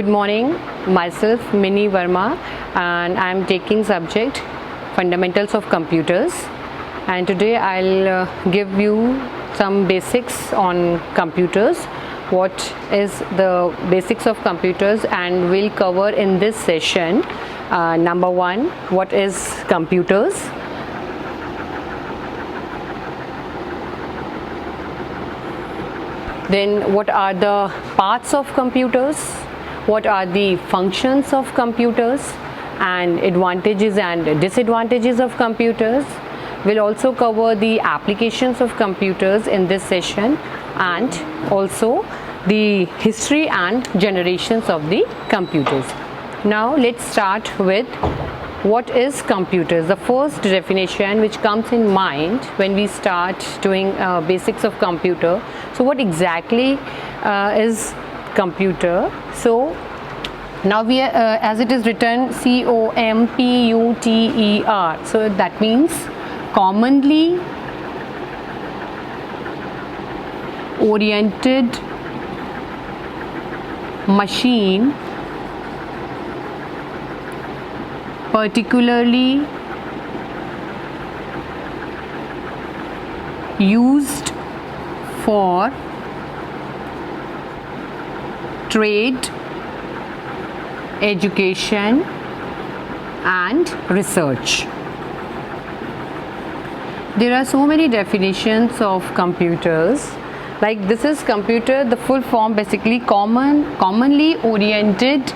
Good morning, myself Mini Verma, and I am taking subject Fundamentals of Computers, and today I'll give you some basics on computers. What is the basics of computers, and we'll cover in this session number one, what is computers. Then what are the parts of computers, what are the functions of computers, and advantages and disadvantages of computers. We'll also cover the applications of computers in this session, and also the history and generations of the computers. Now let's start with what is computers. The first definition which comes in mind when we start doing basics of computer. So what exactly is computer? So now we are, as it is written, COMPUTER, so that means commonly oriented machine, particularly used for trade, education and research. There are so many definitions of computers. Like this is computer, the full form basically commonly oriented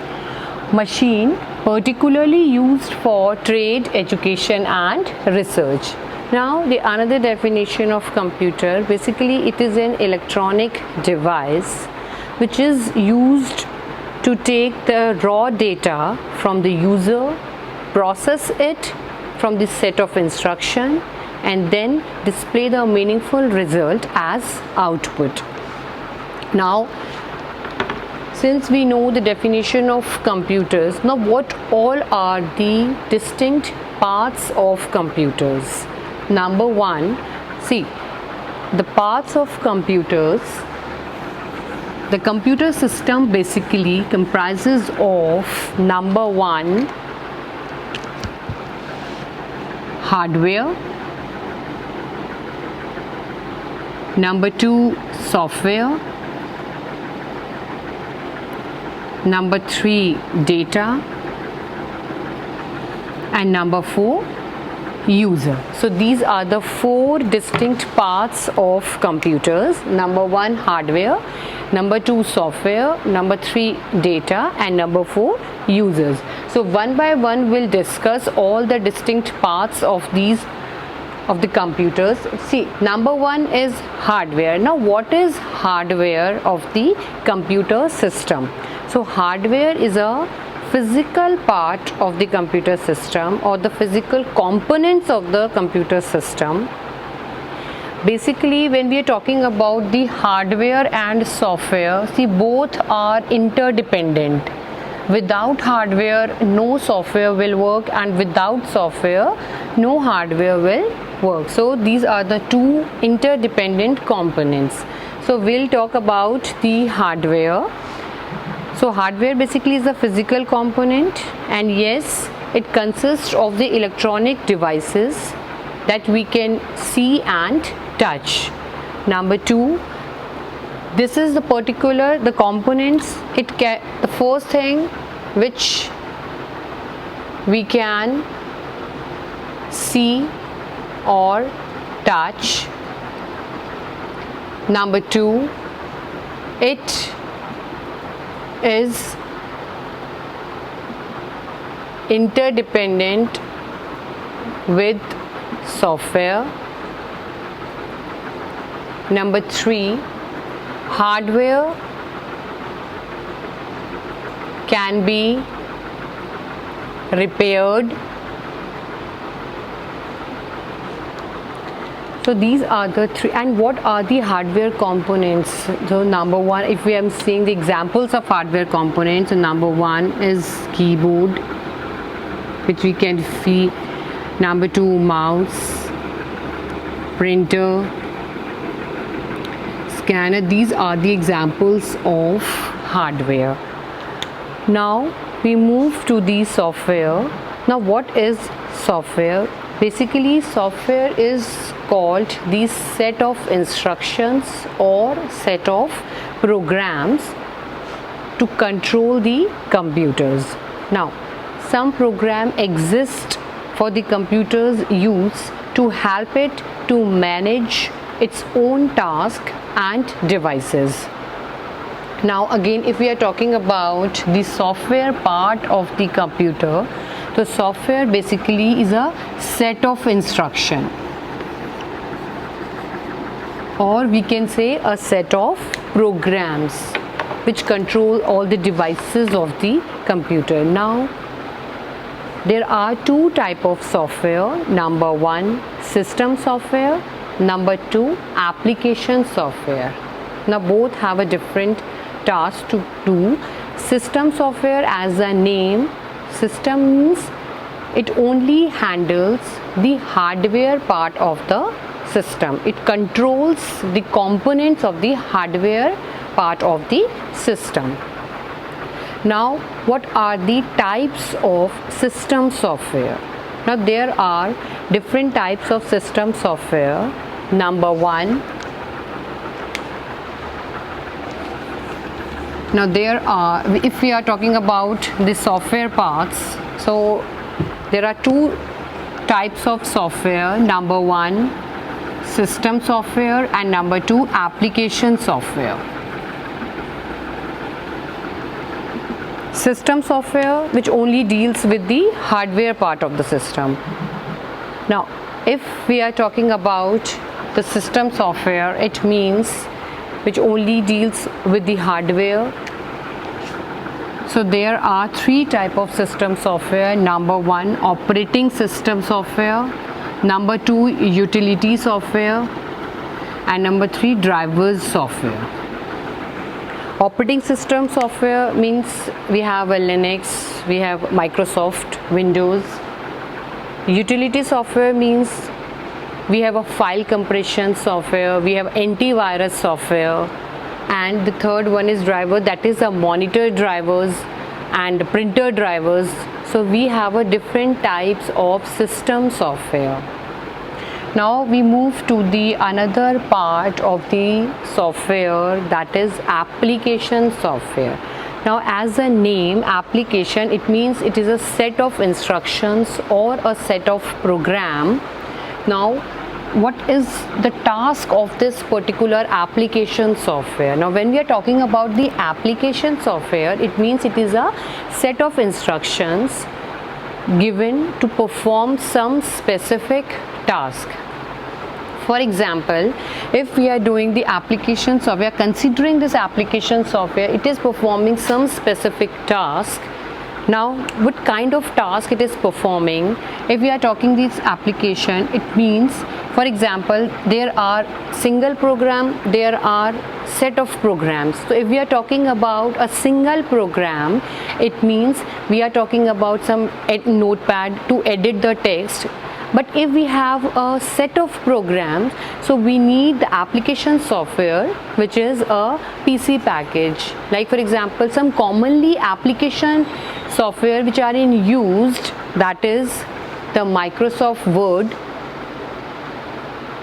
machine, particularly used for trade, education and research. Now the another definition of computer, basically it is an electronic device which is used to take the raw data from the user, process it from the set of instruction, and then display the meaningful result as output. Now since we know the definition of computers, now what all are the distinct parts of computers? Number one, see the parts of computers. The computer system basically comprises of number one, hardware, number two, software, number three, data, and number four, user. So these are the four distinct parts of computers. Number one, hardware, number two, software, number three, data, and number four, users. So one by one we'll discuss all the distinct parts of these of the computers. See, number one is hardware. Now what is hardware of the computer system? So hardware is a physical part of the computer system, or the physical components of the computer system. Basically when we are talking about the hardware and software, see both are interdependent. Without hardware no software will work, and without software no hardware will work. So these are the two interdependent components. So we'll talk about the hardware. So hardware basically is a physical component, and yes, it consists of the electronic devices that we can see and touch. Number two, this is the components. The first thing which we can see or touch. Number two, it is interdependent with software. Number three, hardware can be repaired. So these are the three. And what are the hardware components? So number one, if we are seeing the examples of hardware components, so number one is keyboard, which we can see. Number two, mouse, printer, scanner. These are the examples of hardware. Now we move to the software. Now what is software? Basically software is called the set of instructions or set of programs to control the computers. Now some program exist for the computer's use to help it to manage its own task and devices. Now again, if we are talking about the software part of the computer, the software basically is a set of instruction, or we can say a set of programs which control all the devices of the computer. Now there are two types of software. Number one, system software. Number two, application software. Now both have a different task to do. System software, as a name, system means it only handles the hardware part of the system. It controls the components of the hardware part of the system. Now what are the types of system software? Now there are different types of system software. Number one, now there are, if we are talking about the software parts, so there are two types of software. Number one, system software, and number two, application software. System software which only deals with the hardware part of the system. Now if we are talking about the system software, it means which only deals with the hardware. So there are three types of system software. Number one, operating system software. Number two, utility software. And number three, drivers software. Operating system software means we have a Linux, we have Microsoft Windows. Utility software means we have a file compression software, we have antivirus software, and the third one is driver, that is a monitor drivers and printer drivers. So we have a different types of system software. Now we move to the another part of the software, that is application software. Now as a name, application, it means it is a set of instructions or a set of program. Now what is the task of this particular application software? Now when we are talking about the application software, it means it is a set of instructions given to perform some specific task. For example, if we are doing the application software, considering this application software, it is performing some specific task. Now what kind of task it is performing? If we are talking this application, it means, for example, there are single program, there are set of programs. So if we are talking about a single program, it means we are talking about some notepad to edit the text. But if we have a set of programs, so we need the application software, which is a PC package. Like for example, some commonly application software which are in used, that is the Microsoft Word.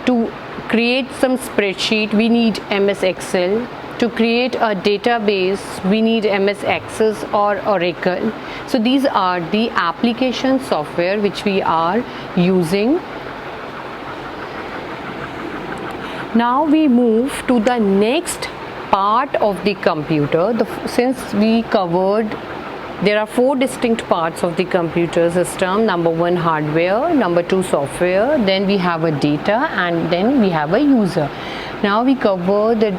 To create some spreadsheet, we need MS Excel. To create a database, we need MS Access or Oracle. So these are the application software which we are using. Now we move to the next part of the computer. Since we covered, there are four distinct parts of the computer system. Number one, hardware. Number two, software. Then we have a data, and then we have a user. Now we cover the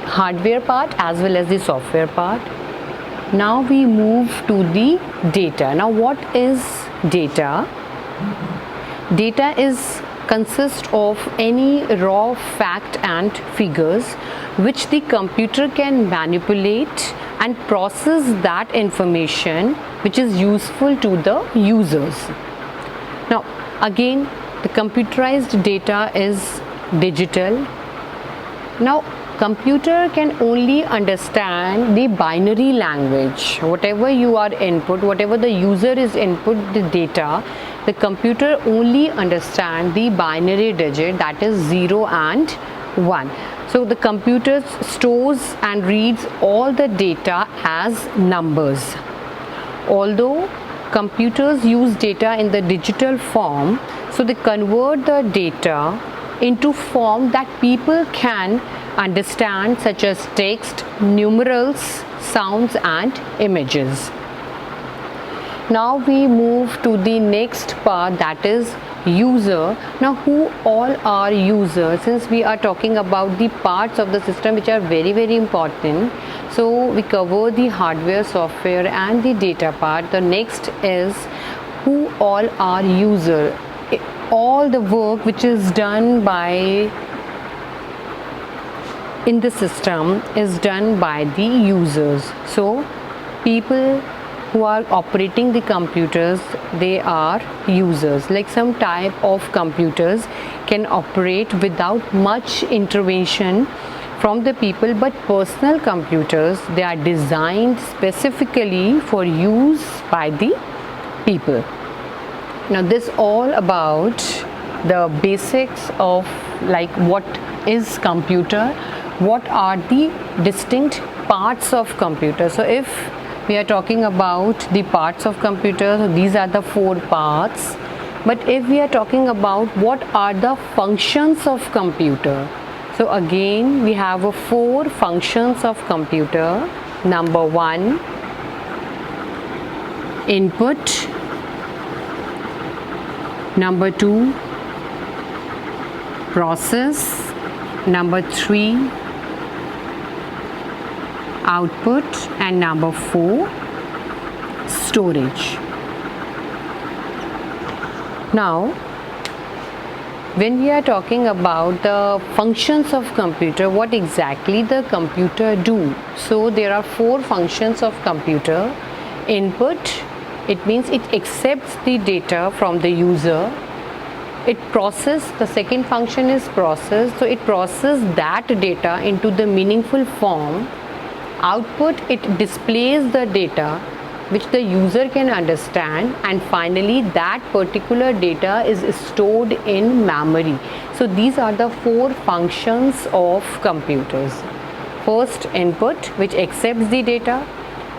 hardware part as well as the software part. Now we move to the data. Now what is data? Data consists of any raw fact and figures which the computer can manipulate and process that information which is useful to the users. Now again, the computerized data is digital. Now computer can only understand the binary language. Whatever you are input, whatever the user is input the data, the computer only understand the binary digit, that is 0 and 1. So the computer stores and reads all the data as numbers. Although computers use data in the digital form, so they convert the data into form that people can understand, such as text, numerals, sounds and images. Now we move to the next part, that is user. Now who all are users? Since we are talking about the parts of the system which are very important, so we cover the hardware, software and the data part. The next is who all are user. All the work which is done by in the system is done by the users. So people who are operating the computers, they are users. Like some type of computers can operate without much intervention from the people, but personal computers, they are designed specifically for use by the people. Now this all about the basics of like what is computer, what are the distinct parts of computer. So if we are talking about the parts of computer, so these are the 4 parts. But if we are talking about what are the functions of computer, so again we have 4 functions of computer. Number 1, input. Number 2, process. Number 3, output. And number 4, storage. Now when we are talking about the functions of computer, what exactly the computer do? So there are 4 functions of computer. Input, it means it accepts the data from the user. It process, the second function is process, so it processes that data into the meaningful form. Output, it displays the data which the user can understand, and finally that particular data is stored in memory. So these are the 4 functions of computers. First, input, which accepts the data.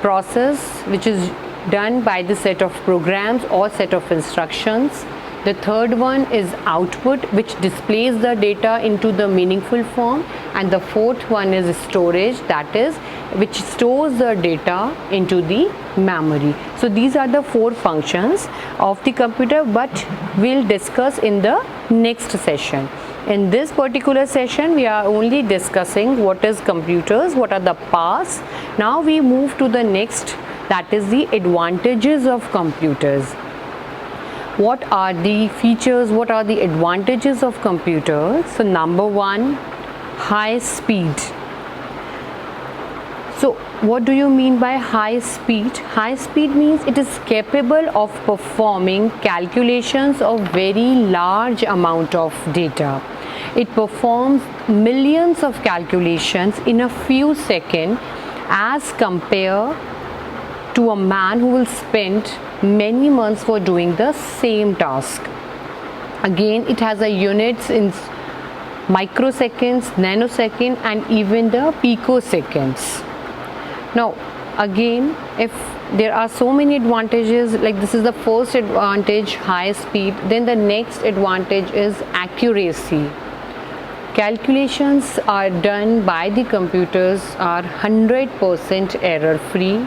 Process, which is done by the set of programs or set of instructions. The third one is output, which displays the data into the meaningful form. And the fourth one is storage, that is which stores the data into the memory. So these are the 4 functions of the computer, but we'll discuss in the next session. In this particular session we are only discussing what is computers, what are the parts. Now we move to the next, that is the advantages of computers. What are the features, what are the advantages of computers? So number 1, high speed. So what do you mean by high speed? High speed means it is capable of performing calculations of very large amount of data. It performs millions of calculations in a few seconds as compared to a man who will spend many months for doing the same task. Again, it has a units in microseconds, nanosecond and even the picoseconds. Now again, if there are so many advantages, like this is the first advantage, high speed, then the next advantage is accuracy. Calculations are done by the computers are 100% error free.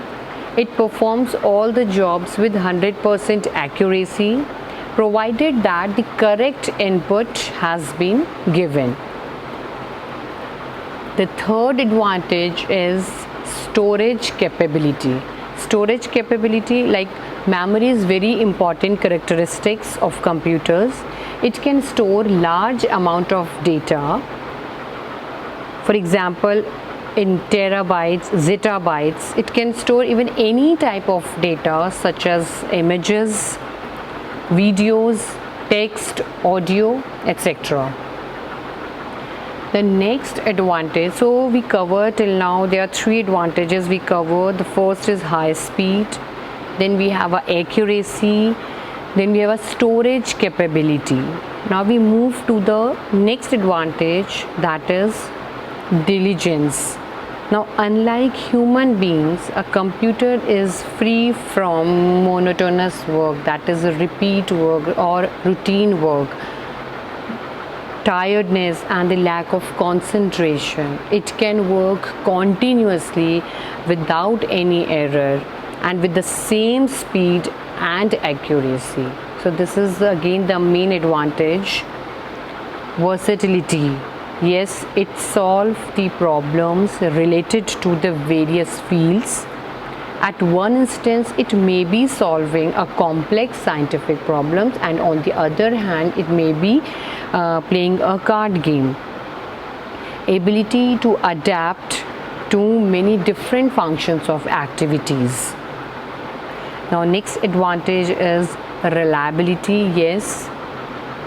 It performs all the jobs with 100% accuracy, provided that the correct input has been given. The third advantage is storage capability. Storage capability, like memory, is very important characteristics of computers. It can store large amount of data. For example, in terabytes, zettabytes, it can store even any type of data such as images, videos, text, audio, etc. The next advantage, so we covered till now, there are three advantages we covered. The first is high speed, then we have a accuracy, then we have a storage capability. Now we move to the next advantage, that is diligence. Now, unlike human beings, a computer is free from monotonous work, that is repeat work or routine work, tiredness and the lack of concentration. It can work continuously without any error and with the same speed and accuracy. So this is again the main advantage. Versatility. Yes, it solves the problems related to the various fields. At one instance, it may be solving a complex scientific problems, and on the other hand, it may be playing a card game. Ability to adapt to many different functions of activities. Now, next advantage is reliability. Yes,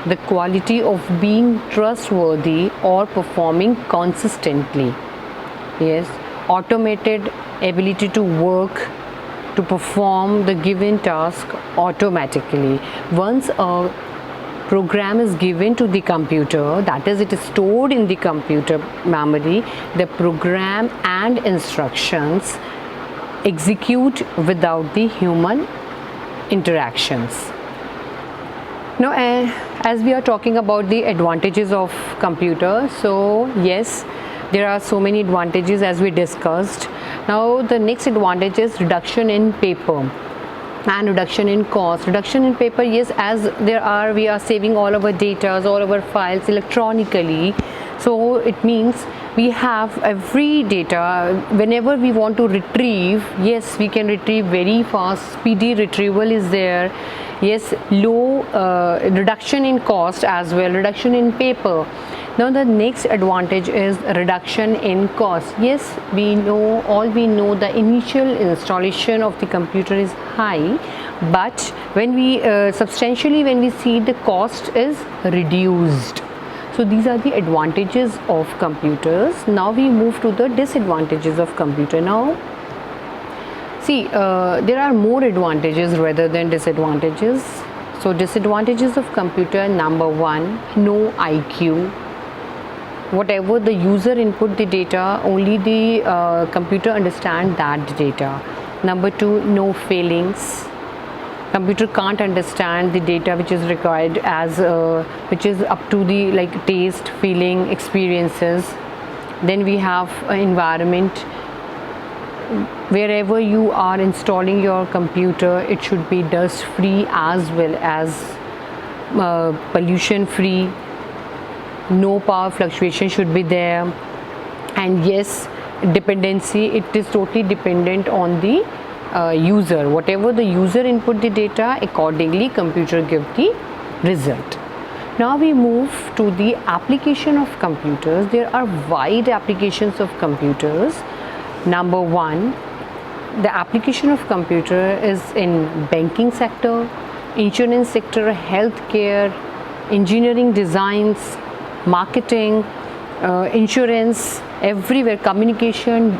the quality of being trustworthy or performing consistently. Yes, automated ability to work, to perform the given task automatically. Once a program is given to the computer, that is, it is stored in the computer memory, the program and instructions execute without the human interactions. Now, as we are talking about the advantages of computer, so yes, there are so many advantages as we discussed. Now the next advantage is reduction in paper and reduction in cost. Reduction in paper, yes, as we are saving all our data, all our files electronically. So it means we have every data whenever we want to retrieve. Yes, we can retrieve very fast, speedy retrieval is there. Yes, low reduction in cost as well, reduction in paper. Now the next advantage is reduction in cost. Yes, we know the initial installation of the computer is high, but when we substantially when we see the cost is reduced. So these are the advantages of computers. Now we move to the disadvantages of computer. Now see, there are more advantages rather than disadvantages. So disadvantages of computer, number one, no IQ. Whatever the user input the data, only the computer understand that data. Number two, no feelings. Computer can't understand the data which is required as which is up to the like taste, feeling, experiences. Then we have environment. Wherever you are installing your computer, it should be dust free as well as pollution free. No power fluctuation should be there. And yes, dependency, it is totally dependent on the user. Whatever the user input the data, accordingly computer give the result. Now we move to the application of computers. There are wide applications of computers. Number one, the application of computer is in banking sector, insurance sector, healthcare, engineering designs, marketing, insurance, everywhere, communication,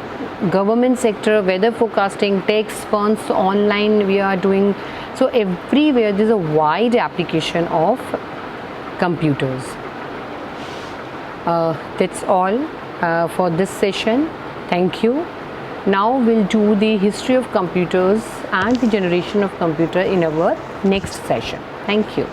government sector, weather forecasting, text, funds, online we are doing. So everywhere there is a wide application of computers. That's all for this session. Thank you. Now we'll do the history of computers and the generation of computer in our next session. Thank you.